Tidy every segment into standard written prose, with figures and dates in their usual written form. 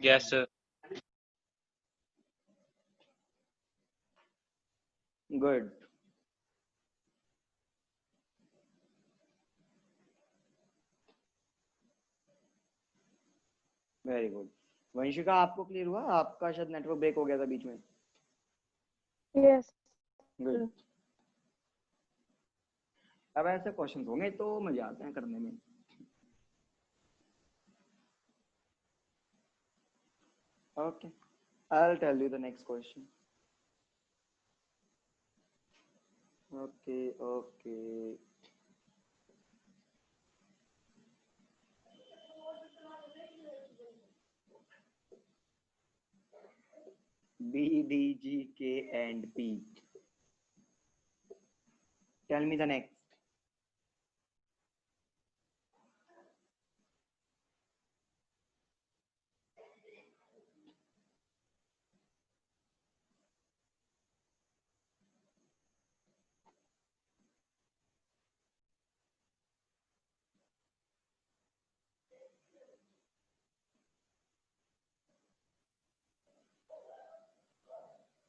Yes, sir. Good. Very good. Vanshika आपको clear हुआ? आपका शायद नेटवर्क ब्रेक हो गया था बीच में। Yes. गुड। अब ऐसे क्वेश्चंस होंगे तो मजा आता है करने में। Okay, I'll tell you the next question. Okay. B, D, G, K, and P. Tell me the next.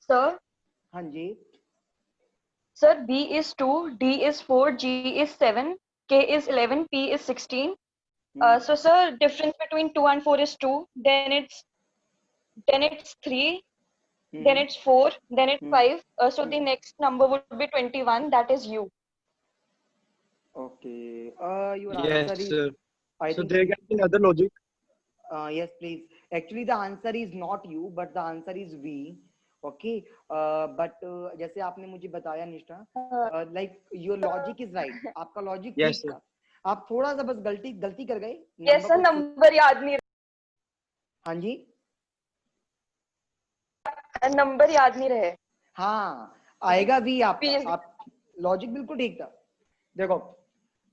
Sir, हाँ जी। sir, B is 2, D is 4, G is 7, K is 11, P is 16. So sir, difference between 2 and 4 is 2, then it's 3, then it's 4, then it's 5. So the next number would be 21, that is U. Okay. Your Yes, answer is, sir. I So think, there can be another logic. yes, please. Actually, the answer is not U, but the answer is V. Okay. But जैसे आपने मुझे बताया निष्ठा, like your logic is right. आपका logic Yes, ठीक sir. था। आप थोड़ा सा बस गलती कर गए। Yes sir, को number याद नहीं हाँ जी। नंबर याद नहीं रहे। हाँ, आएगा V आपका। Please. आप लॉजिक बिल्कुल ठीक था। देखो,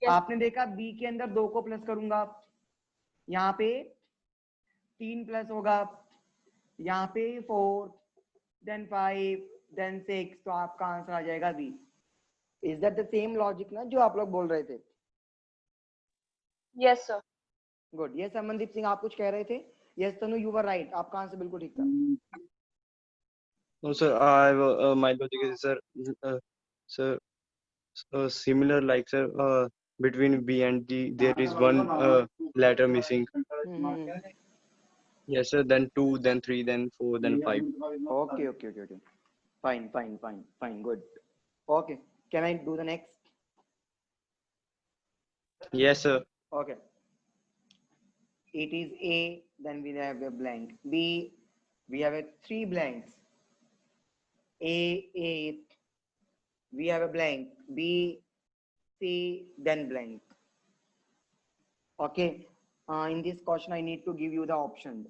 Yes. आपने देखा B के अंदर 2 को प्लस करूंगा, यहाँ पे 3 प्लस होगा, यहाँ पे 4, देन 5, देन 6, तो आपका आंसर आ जाएगा B। Is that the same logic ना जो आप लोग बोल रहे थे? Yes sir. Good. Yes Amandeep Singh, आप कुछ कह रहे थे? Yes Tanu, you were right, आपका आंसर बिल्कुल ठीक था। No, sir. My logic is, sir, similar like, sir. Between B and D, there is one letter missing. Yes, sir. Then 2, then 3, then 4, then 5. Okay. Fine. Good. Okay. Can I do the next? Yes, sir. Okay. It is A, then we have a blank. B, we have a 3 blanks. A, we have a blank. B, C, then blank. Okay. In this question, I need to give you the options.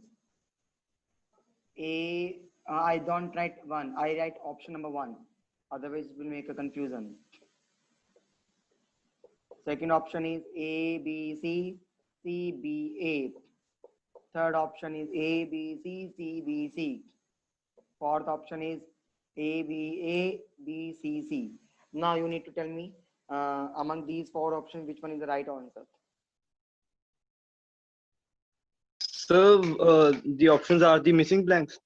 A, I don't write 1. I write option number 1. Otherwise, it will make a confusion. Second option is A, B, C, C, B, A. Third option is A, B, C, C, B, C. Fourth option is A, B, C, C. Now you need to tell me among these 4 options, which one is the right answer? So the options are the missing blanks.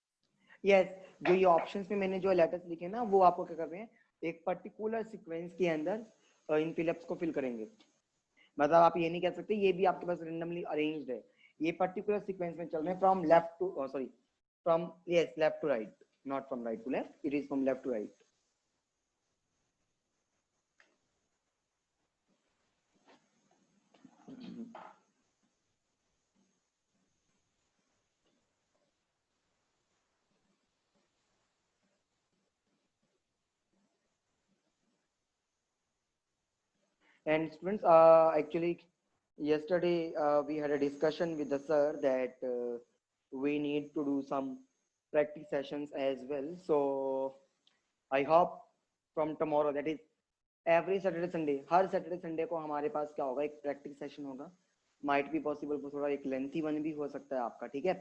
Yes, जो ये options में मैंने जो letters लिखे ना, वो आपको क्या कर रहे हैं, एक पर्टिकुलर सीक्वेंस के अंदर इन फिलअप्स को फिल करेंगे। मतलब आप ये नहीं कह सकते ये भी आपके पास रेंडमली अरेंज्ड है, ये पर्टिकुलर सीक्वेंस में चल रहे हैं from left to sorry from yes left to right, not from right to left, it is from left to right. And students, actually, yesterday we had a discussion with the sir that we need to do some practice sessions as well. So I hope from tomorrow, that is every Saturday Sunday, her Saturday Sunday को हमारे पास क्या होगा, एक practice session होगा. Might be possible वो थोड़ा एक lengthy one भी हो सकता है आपका, ठीक है?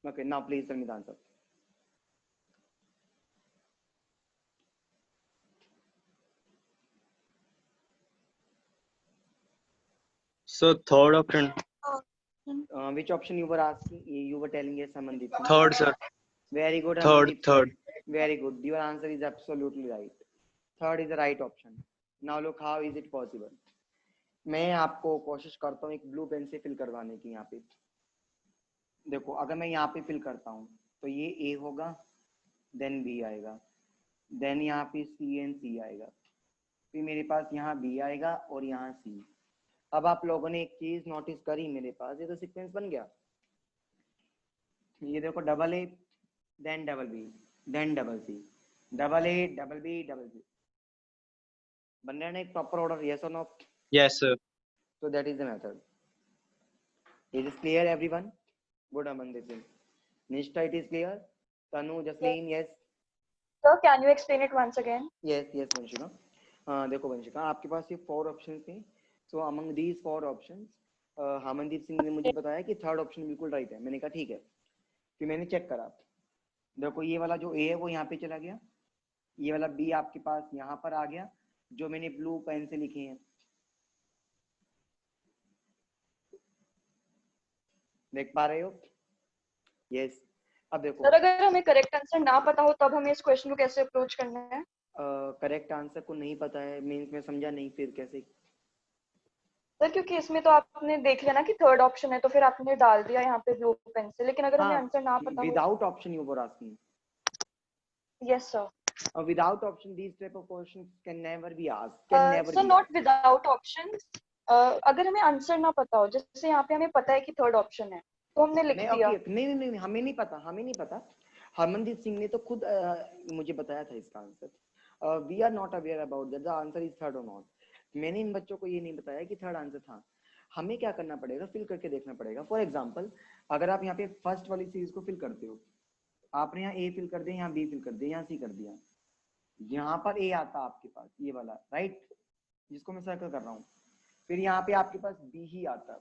Okay, now please tell me the answer. So third option. Which option you were asking? You were telling yes, Amandeep Singh. Third, sir. Very good, Third, Amandeep Singh. third. Very good. Your answer is absolutely right. Third is the right option. Now look, how is it possible? मैं आपको कोशिश करता हूँ एक blue pen से fill करवाने की। यहाँ पे देखो, अगर मैं यहाँ पे फिल करता हूँ तो ये ए होगा, देन बी आएगा, देन यहाँ पे सी एंड सी आएगा, फिर मेरे पास यहाँ बी आएगा और यहाँ सी। अब आप लोगों ने एक चीज नोटिस करी, मेरे पास ये तो सीक्वेंस बन गया। ये देखो, double A then double B then double C, double A double B double C, बन रहा है ना एक प्रॉपर ऑर्डर? यस और no? Yes, sir. So that is the method. Is it clear, everyone? Good, Amandeep Singh. Nishta, it is clear? Tanu, Jasleen, yes? Sir, can you explain it once again? Yes, Vanshika. देखो वंशिका, आपके पास ये 4 options थे। सो among these 4 options Amandeep Singh ने मुझे बताया कि third option बिल्कुल right है। मैंने कहा ठीक है, फिर मैंने चेक करा। देखो, ये वाला जो ए है वो यहाँ पे चला गया, ये वाला बी आपके पास यहाँ पर आ गया, जो मैंने ब्लू पेन से लिखे हैं। देख पा रहे हो? यस। अब देखो, सर अगर हमें करेक्ट आंसर ना पता हो तब हमें इस क्वेश्चन को कैसे अप्रोच करना है? करेक्ट आंसर को नहीं पता है मीन्स मैं समझा नहीं, फिर कैसे? सर क्योंकि इसमें तो आपने देख लिया ना कि थर्ड ऑप्शन है, तो फिर आपने डाल दिया यहाँ पे ब्लू पेन से, लेकिन अगर हमें आंसर ना पता हो। Without option you were asking? Yes sir. Without option, these type of questions can never be asked. Can never sir be not asked. Without option, अगर हमें आंसर ना पता हो, जैसे यहाँ पे हमें पता है कि थर्ड ऑप्शन है तो हमने लिख दिया। नहीं, हमें नहीं पता। हरमनदीप सिंह ने तो खुद मुझे बताया था इसका answer. We are not aware about that the answer is third और नॉट। मैंने इन बच्चों को ये नहीं बताया कि थर्ड आंसर था। हमें क्या करना पड़ेगा, फिल करके देखना पड़ेगा। फॉर एग्जाम्पल, अगर आप यहाँ पे फर्स्ट वाली सीरीज को फिल करते हो, आपने यहाँ ए फिल कर दिया, यहाँ बी फिल कर दिया, यहाँ सी कर दिया, यहाँ पर ए आता आपके पास ये वाला, राइट, जिसको मैं सर्कल कर रहा हूँ। फिर यहाँ पे आपके पास बी ही आता,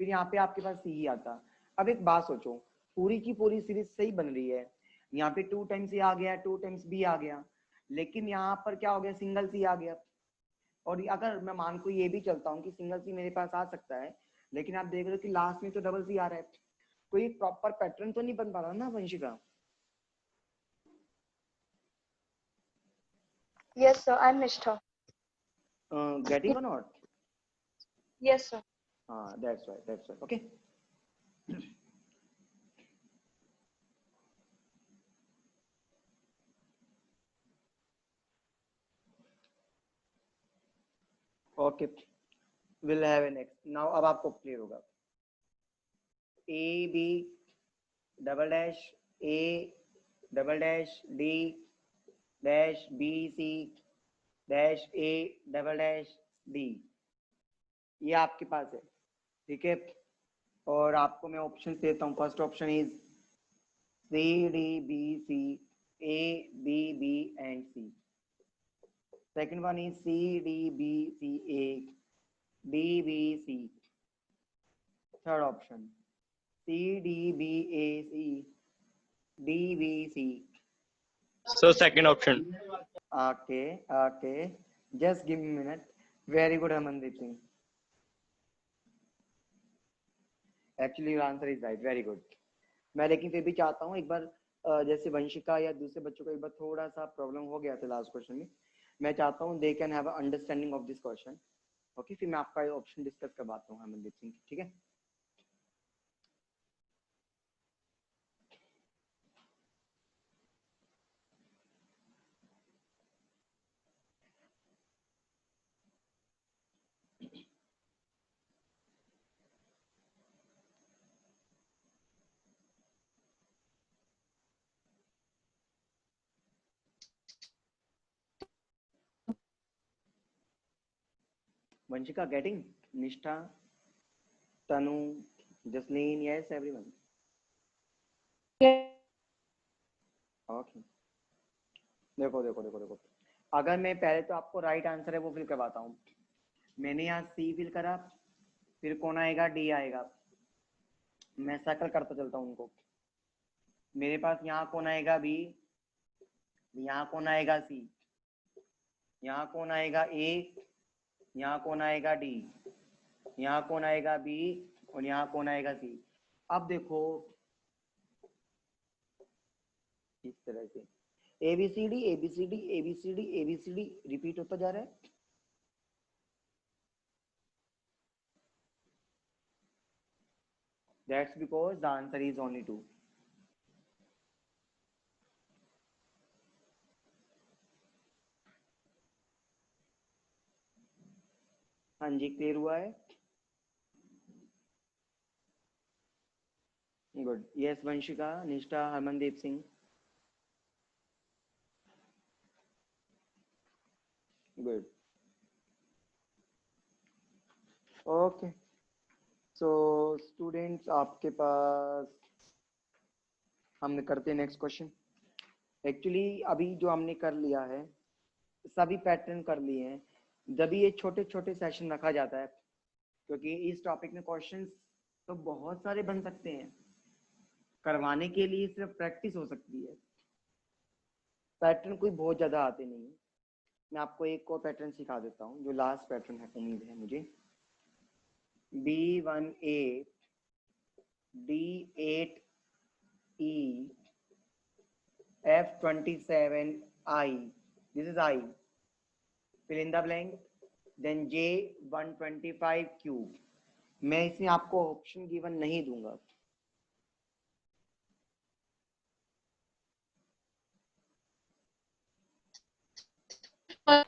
फिर यहाँ पे आपके पास सी ही आता। अब एक बात सोचो, पूरी की पूरी सीरीज सही बन रही है, यहाँ पे 2 टाइम्स ए आ गया, 2 टाइम्स बी आ गया, लेकिन यहाँ पर क्या हो गया, सिंगल सी आ गया। और अगर मैं मान को ये भी चलता हूँ कि सिंगल सी मेरे पास आ सकता है, लेकिन आप देख रहे हो कि लास्ट में तो डबल सी आ रहा है, कोई प्रॉपर पैटर्न तो नहीं बन पा रहा ना Vanshika? Yes sir, I'm Nishtha. Getting or not? Yes sir. That's right. Okay. Okay, we'll have a next. Now अब आपको क्लियर होगा। A B double dash A double dash D dash B C dash A double dash D, ये आपके पास है, ठीक है। और आपको मैं ऑप्शन देता हूँ। First option is C D B C A B B and C. Second one is C D B C A D B C. Third option C D B A C D B C. So second option. Okay. Just give me a minute. Very good, Amandeep Singh. Actually, your answer is right. Very good. मैं लेकिन फिर भी चाहता हूँ एक बार जैसे वंशिका या दूसरे बच्चों को एक बार थोड़ा सा प्रॉब्लम हो गया था लास्ट क्वेश्चन में, मैं चाहता हूँ they can have understanding of this question. Okay, फिर मैं आपका ऑप्शन डिस्कस करवाता हूँ अमनदीप सिंह, ठीक है। Vanshika getting? Nishtha, Tanu, Jasleen, yes, everyone. Okay. देखो, अगर मैं पहले तो आपको राइट आंसर है वो फिल करवाता हूँ। मैंने यहाँ सी फिल करा, फिर कौन आएगा, डी आएगा। मैं सर्कल करता चलता हूँ उनको। मेरे पास यहाँ कौन आएगा, बी, यहाँ कौन आएगा, सी, यहाँ कौन आएगा, ए, यहाँ कौन आएगा, डी। यहाँ कौन आएगा बी और यहाँ कौन आएगा सी। अब देखो इस तरह से ABCD ABCD ABCD ABCD repeat होता जा रहा है। That's because the answer is only 2. हाँ जी क्लियर हुआ है। गुड यस वंशिका निष्ठा Harmandeep Singh good okay. So students आपके पास हमने करते हैं नेक्स्ट क्वेश्चन। एक्चुअली अभी जो हमने कर लिया है सभी पैटर्न कर लिए हैं, जब ये छोटे छोटे सेशन रखा जाता है क्योंकि इस टॉपिक में क्वेश्चंस तो बहुत सारे बन सकते हैं, करवाने के लिए सिर्फ प्रैक्टिस हो सकती है, पैटर्न कोई बहुत ज्यादा आते नहीं है। मैं आपको एक और पैटर्न सिखा देता हूँ जो लास्ट पैटर्न है उम्मीद है मुझे। B1A D8E F27I, this is I, fill in the blank, then J125Q। मैं इसमें आपको ऑप्शन गिवन नहीं दूंगा। हाँ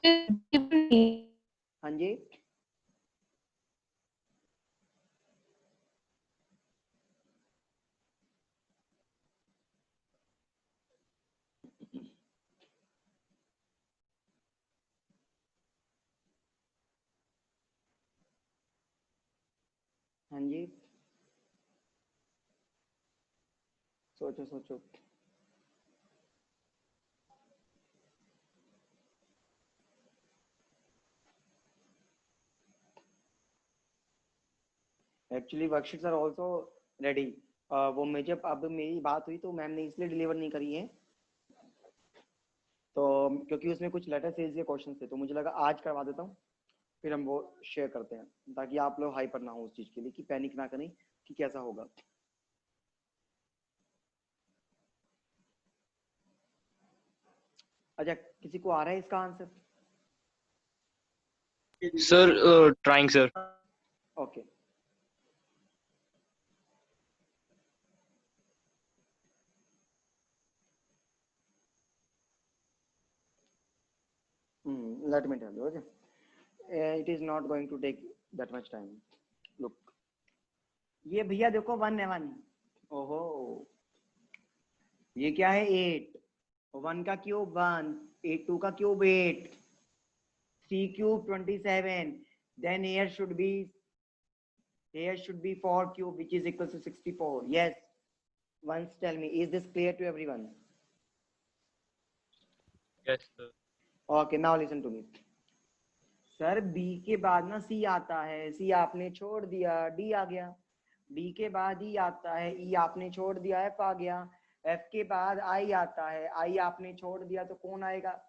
जी हाँ जी सोचो सोचो। Actually worksheets are also ready. वो मैं जब अब मेरी बात हुई तो मैम ने इसलिए डिलीवर नहीं करी है तो क्योंकि उसमें कुछ लेटर सीरीज के क्वेश्चन थे तो मुझे लगा आज करवा देता हूँ, फिर हम वो शेयर करते हैं ताकि आप लोग हाइपर ना हो उस चीज के लिए कि पैनिक ना करें कि कैसा होगा। अच्छा किसी को आ रहा है इसका answer? Sir, trying, sir. Okay let me tell you, okay, it is not going to take that much time. Look, ये भैया देखो 1 है 1, ओहो ये क्या है 8, 1 का क्यूब 1, 8 2 का cube 8, c cube 27, then here should be 4 cube which is equal to 64. Yes, once tell me, is this clear to everyone? Yes, sir. Okay, now listen to me. Sir B के बाद ना C आता है, C आपने छोड़ दिया, D आ गया, D के बाद E आता है, E आपने छोड़ दिया, F आ गया, F के बाद I आता है, I आपने छोड़ दिया तो कौन आएगा?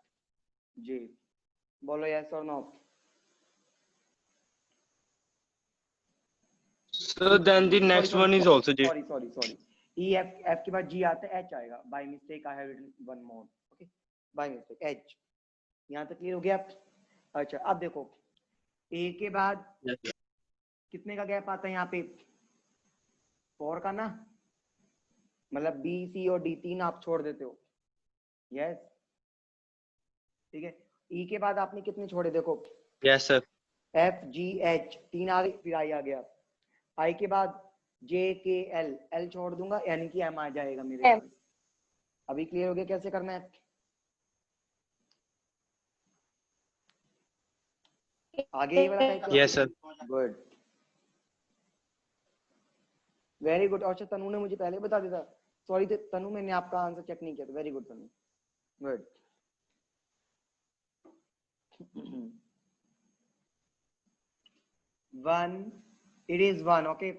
J। बोलो yes or no? So then the next one is also J. Sorry E F के बाद G आता है, H आएगा। By mistake I have written one more, okay, by mistake H। यहाँ तक क्लियर हो गया? अच्छा अब देखो A के बाद Yes, sir. कितने का गैप आता है यहाँ पे? 4 का ना, मतलब B C और D 3 आप छोड़ देते हो। यस ठीक है। E के बाद आपने कितने छोड़े देखो? Yes, sir. F G H 3 आ गए, फिर I आ गया। I के बाद J K L, L छोड़ दूंगा यानी कि M आ जाएगा मेरे पास। अभी क्लियर हो गया कैसे करना है? आगे ये वाला type Yes, sir. Good very good. अच्छा तनु ने मुझे पहले बता दिया था, सॉरी तनु मैंने आपका आंसर चेक नहीं किया था। Very good Tanu, good. 1 it is 1, okay,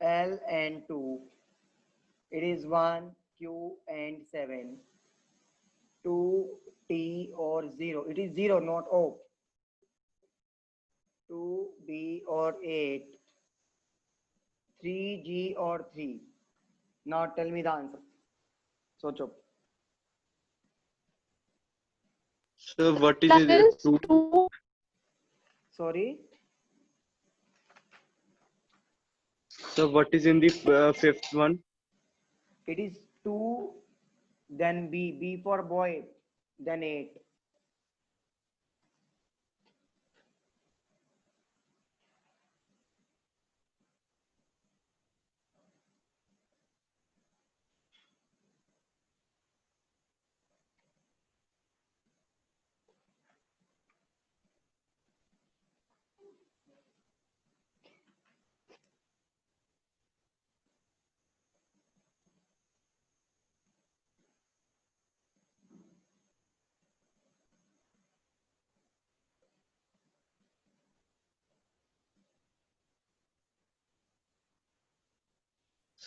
L and 2 it is 1 Q and 7, 2 T or 0 it is 0 not O, 2B और 8, 3G और 3. Now tell me the answer. सोचो. So what is That is two? 2. Sorry. So what is in the fifth one? It is 2, then B for boy, then 8.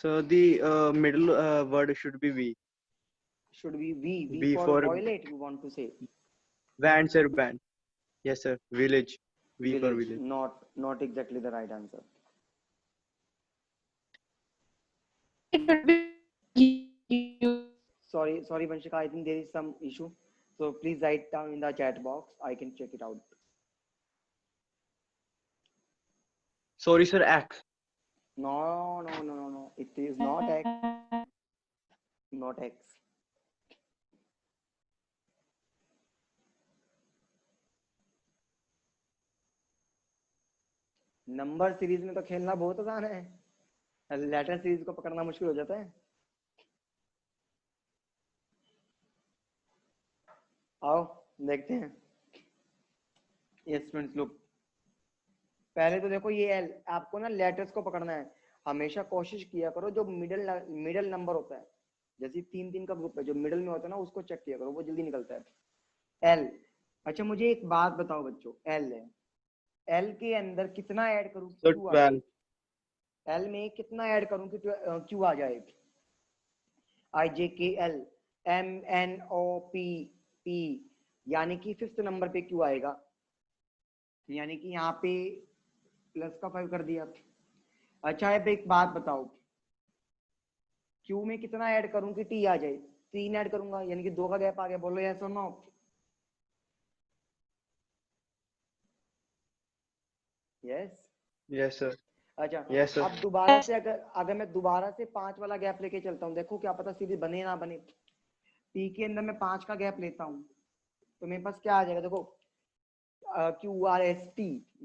So the middle word should be V. Should be V V for for violet, you want to say. van, sir, van. Yes, sir. Village. V for Village. village. Not exactly the right answer. It would be Sorry, Vanshika, I think there is some issue. So please write down in the chat box. I can check it out. Sorry, sir. X. No. It is not X. Not X. Number series में तो खेलना बहुत आसान है. Letter series को पकड़ना मुश्किल हो जाता है. आओ देखते हैं. Yes friends, look. पहले तो देखो ये एल, आपको ना लेटर्स को पकड़ना है. हमेशा कोशिश किया करो जो मिडल नंबर होता है, जैसे 3 का ग्रुप है, जो मिडल में होता है ना उसको चेक किया करो, वो जल्दी निकलता है. एल. अच्छा मुझे एक बात बताओ बच्चों, एल है, एल के अंदर कितना ऐड करूं So क्यू आ जाए? 12. एल में कितना ऐड करूं कि क्यू आ जाए? IJKL MNOP यानी कि 5th नंबर पे क्यू आएगा. यानी कि यहाँ पे प्लस का 5 कर दिया. अच्छा अब एक बात बताओ, क्यू में कितना ऐड करूं कि टी आ जाए? 3 ऐड करूंगा, यानी कि 2 का गैप आ गया. बोलो यस और नो. यस. Yes, sir. अच्छा Yes, sir. अब दोबारा से अगर मैं दोबारा से 5 वाला गैप लेके चलता हूँ, देखो क्या पता सीरीज बने ना बने. पी के अंदर मैं 5 का गैप लेता हूँ तो मेरे पास क्या आ जाएगा? देखो QRST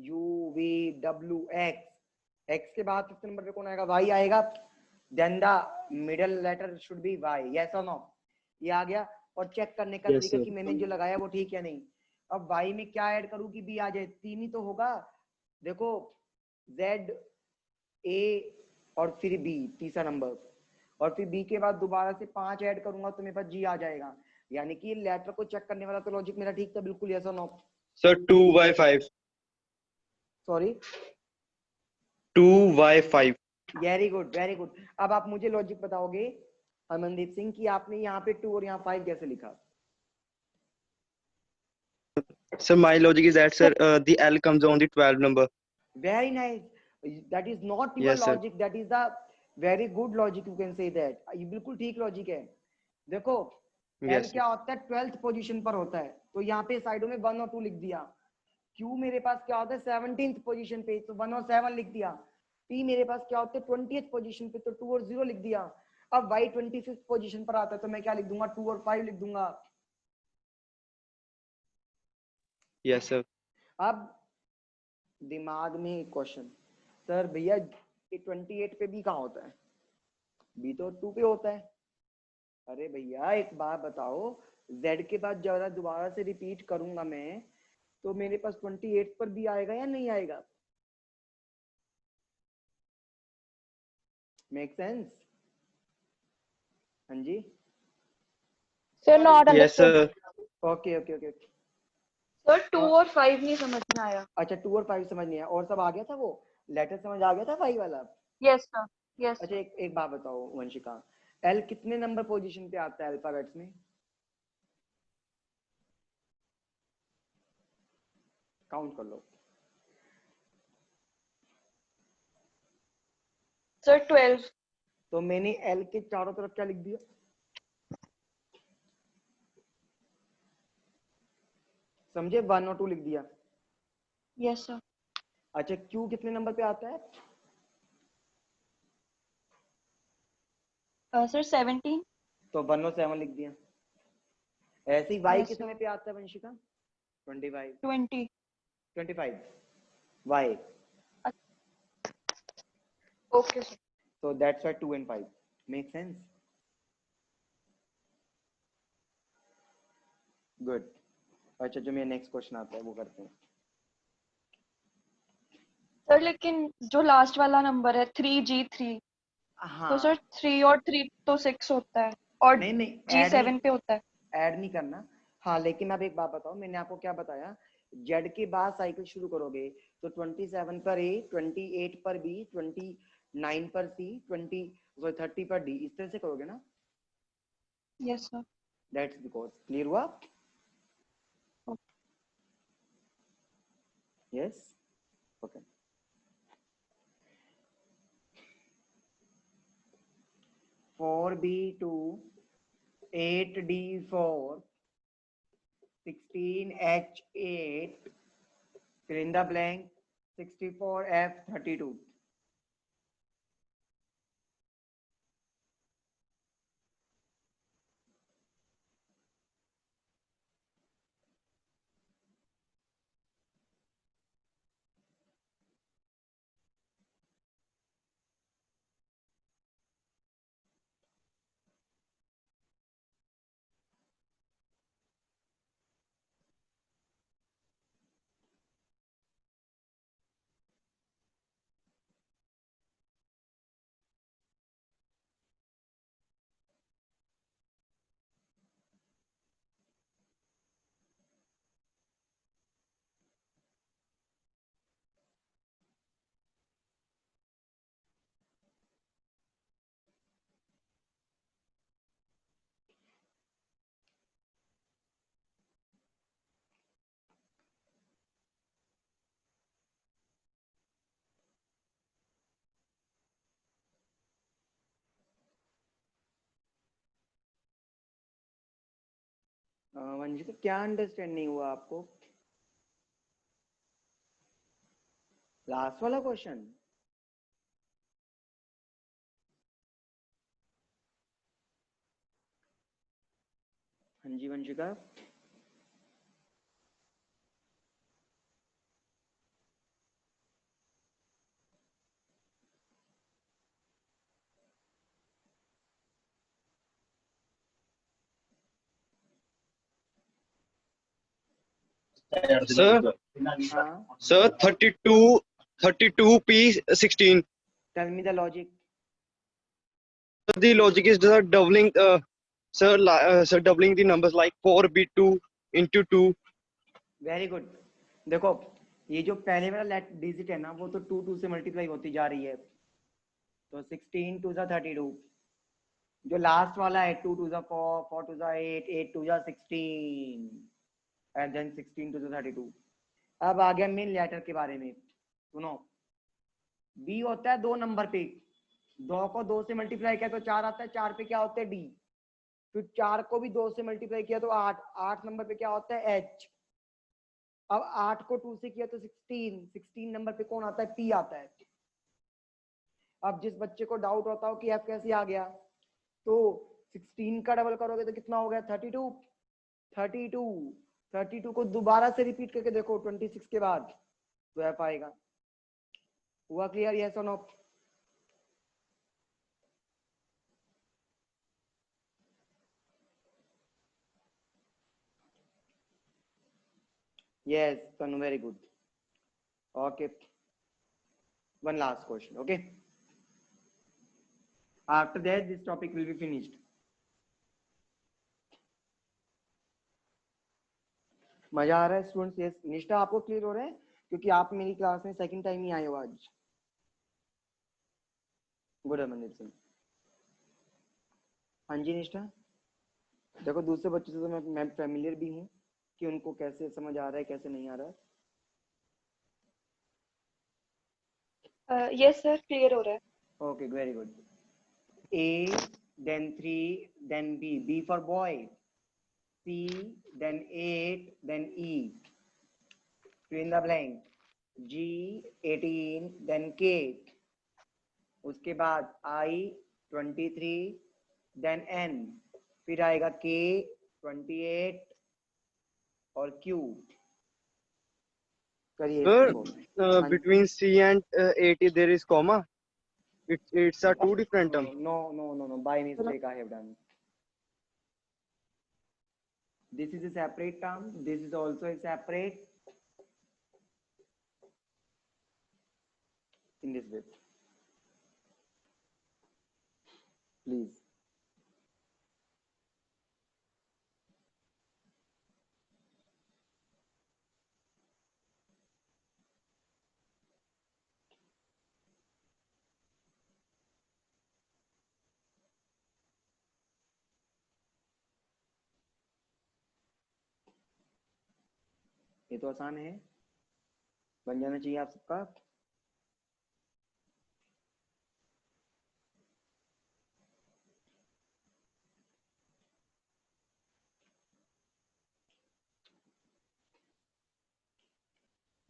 UVWX, एक्स के बाद 5th नंबर पे कौन आएगा? वाई आएगा. Then the middle letter should be Y. Yes और नो? ये आ गया. और चेक करने का Yes, तरीका sir. कि मैंने जो लगाया वो ठीक है नहीं. अब वाई में क्या ऐड करूं कि बी आ जाए? 3 ही तो होगा. देखो Z A और फिर B, तीसरा नंबर, और फिर B के बाद दोबारा से 5 ऐड करूंगा तो मेरे पास G आ जाएगा. यानी कि लेटर को चेक करने वाला तो लॉजिक मेरा ठीक था बिल्कुल. यस और no? So 2 by 5. Sorry. 2 by 5. Very good, very good. अब आप मुझे लॉजिक बताओगे अमनदीप सिंह कि आपने यहाँ पे 2 और यहाँ 5 कैसे लिखा? So my logic is that, sir, the L comes on the 12 number. Very nice. That is not your Yes, sir. logic. That is the very good logic. You can say that. ये बिल्कुल ठीक logic है. देखो L Yes, sir. क्या होता है? 12th position पर होता है, तो यहाँ पे साइडों में 1 और 2 लिख दिया. Q मेरे पास क्या होता है? 17th पोजीशन पे, तो 1 और 7 लिख दिया. P मेरे पास क्या होता है? 20th पोजीशन पे, तो 2 और 0 लिख दिया. अब Y 25th पोजीशन पर आता है तो मैं क्या लिख दूंगा? 2 और 5 लिख दूंगा. Yes, sir. अब दिमाग में एक क्वेश्चन, सर भैया 28 पे बी कहाँ होता है? बी तो 2 पे होता है. अरे भैया एक बात बताओ, Z के बाद जरा दोबारा से रिपीट करूंगा मैं तो मेरे पास 28 पर भी आएगा या नहीं आएगा? Make sense? हाँ जी. Sir, not Yes, understood. sir. Okay okay okay. Sir 2 और 5 नहीं समझ में आया. अच्छा 2 और 5 समझ नहीं आया, और सब आ गया था? वो लेटर समझ आ गया था 5 वाला? Yes sir. यस. अच्छा एक बात बताओ वंशिका, एल कितने नंबर पोजीशन पे आता है अल्फाबेट्स में? काउंट कर लो. Sir, 12. तो मैंने L के चारों तरफ क्या लिख दिया? समझे? 1 और 2 लिख दिया। Yes, sir. अच्छा, Q कितने नंबर पे आता है? Sir, 17. तो 1 और 7 लिख दिया। ऐसे ही Y Yes, कितने sir. पे आता है Vanshika? 25। 20. 25 Y, Okay, sir. so that's why 2 and 5 make sense. Good. अच्छा, जो मेरा नेक्स्ट क्वेश्चन आता है वो करते हैं। सर लेकिन जो लास्ट वाला नंबर है 3G3, हाँ, तो सर 3 और 3 तो 6 होता है और नहीं नहीं, G7 पे होता है। ऐड नहीं करना। हाँ, लेकिन अब एक बात बताओ, मैंने आपको क्या बताया, जेड के बाद साइकिल शुरू करोगे तो 27 पर ए, 28 पर बी, 29 पर सी, 30 पर डी, इस तरह से करोगे ना? Yes sir. That's because, clear हुआ? Yes, okay. 4B2, 8D4, 16H8, fill in the blank, 64F32. Vanshika, क्या अंडरस्टैंड नहीं हुआ आपको? लास्ट वाला क्वेश्चन? हाँ जी वंशिका। Sir, हाँ, sir, 32P16. Tell me the logic. The logic is the doubling, sir, doubling the numbers like 4B2 into 2. Very good. देखो, ये जो पहले वाला डिजिट है ना, वो तो 2 से मल्टीप्लाई होती जा रही है, तो 16 2 32। जो लास्ट वाला है 2 2 4, 4 2 8, 8 2 16, एंड देन 16 2 32। अब आ गया मेन लेटर के बारे में। सुनो, बी होता है 2 नंबर पे, 2 को 2 से मल्टीप्लाई किया तो 4 आता है, 4 पे क्या होता है डी, फिर 4 को भी 2 से मल्टीप्लाई किया तो 8, 8 नंबर पे क्या होता है एच। अब 8 को 2 से किया तो 16, 16 नंबर पे कौन आता है, पी आता है। अब जिस बच्चे को डाउट होता हो कि एफ कैसे आ गया, तो 16 का डबल करोगे तो कितना हो गया 32, 32, 32 को दोबारा से रिपीट करके देखो 26 के बाद, तो एफ आएगा। हुआ क्लियर? यस और no? Yes, Tanu, very good. Okay. One last question, okay? After that, this topic will be finished. मजा आ रहा है स्टूडेंट्स? यस। निष्ठा, आपको क्लियर हो रहा है? क्योंकि आप मेरी क्लास में सेकंड टाइम ही आए हो आज। गुड अमनदीप सिंह। हाँ जी निष्ठा, देखो दूसरे बच्चों से तो मैं फैमिलियर भी हूँ कि उनको कैसे समझ आ रहा है, कैसे नहीं आ रहा है। यस सर, क्लियर हो रहा है। Okay, very good. A, then 3, then B. B for boy. C, then 8, then E. Fill in the blank. G, 18, then K. उसके बाद I, 23, then N. फिर आएगा K, 28 और Q. करिए Sir, इसको. हाँ जी. between C and 80 there is comma. It's a two different term. No. By mistake I have done. This is a separate term. This is also a separate. In this way. Please. ये तो आसान है, बन जाना चाहिए आप सबका.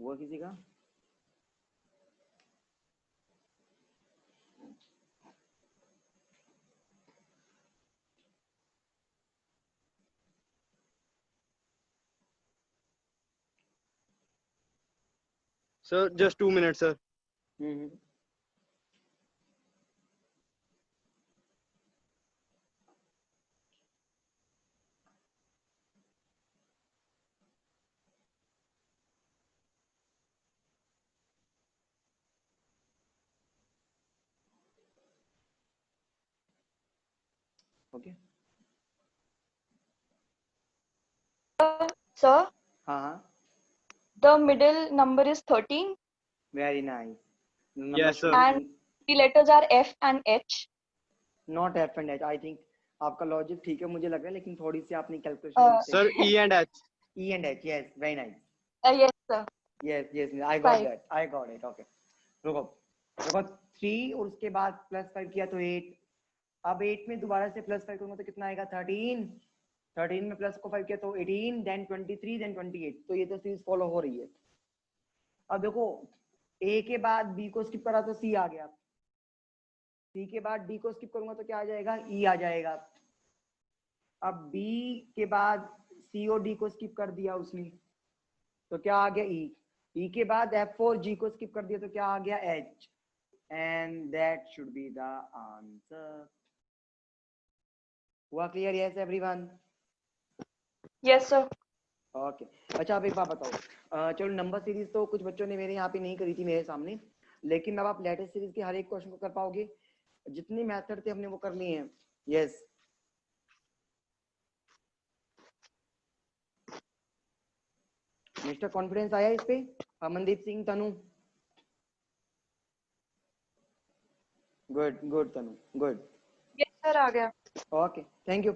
हुआ किसी का? Sir, just 2 minutes, sir. Okay. Sir, हाँ. the middle number is 13 Very nice. Number Yes, sir. and the letters are F and H. Not F and H. I think आपका लॉजिक ठीक है मुझे लग रहा है, लेकिन थोड़ी सी आपने calculation. Sir, E and H. E and H. Yes, very nice. Yes, sir. Yes. I got 5. that. I got it. Okay. रुको 3 और उसके बाद +5 किया तो 8. अब 8 में दोबारा से +5 करूंगा तो कितना आएगा? 13. 13 में प्लस को 5 किया तो 18, देन 23, देन 28. तो ये तो सीरीज फॉलो हो रही है. अब देखो A के बाद B को स्किप करा तो C आ गया. C के बाद D को स्किप करूंगा तो क्या आ जाएगा? E आ जाएगा. अब B के बाद C और D को स्किप कर दिया उसने तो क्या आ गया? E. E के बाद F और G को स्किप कर दिया तो क्या आ गया? H. And that should be the answer. हुआ clear? Yes everyone. Yes, sir. Okay. अच्छा आप एक बात बताओ, चलो नंबर सीरीज तो कुछ बच्चों ने मेरे यहाँ पे नहीं करी थी मेरे सामने, लेकिन अब आप लेटर सीरीज के हर एक क्वेश्चन को कर पाओगे? जितनी मेथड थे हमने वो कर लिए हैं. यस. मिस्टर कॉन्फिडेंस आया इस पे? अमनदीप सिंह, तनु. गुड तनु, गुड. Yes, sir, आ गया. Okay, thank you.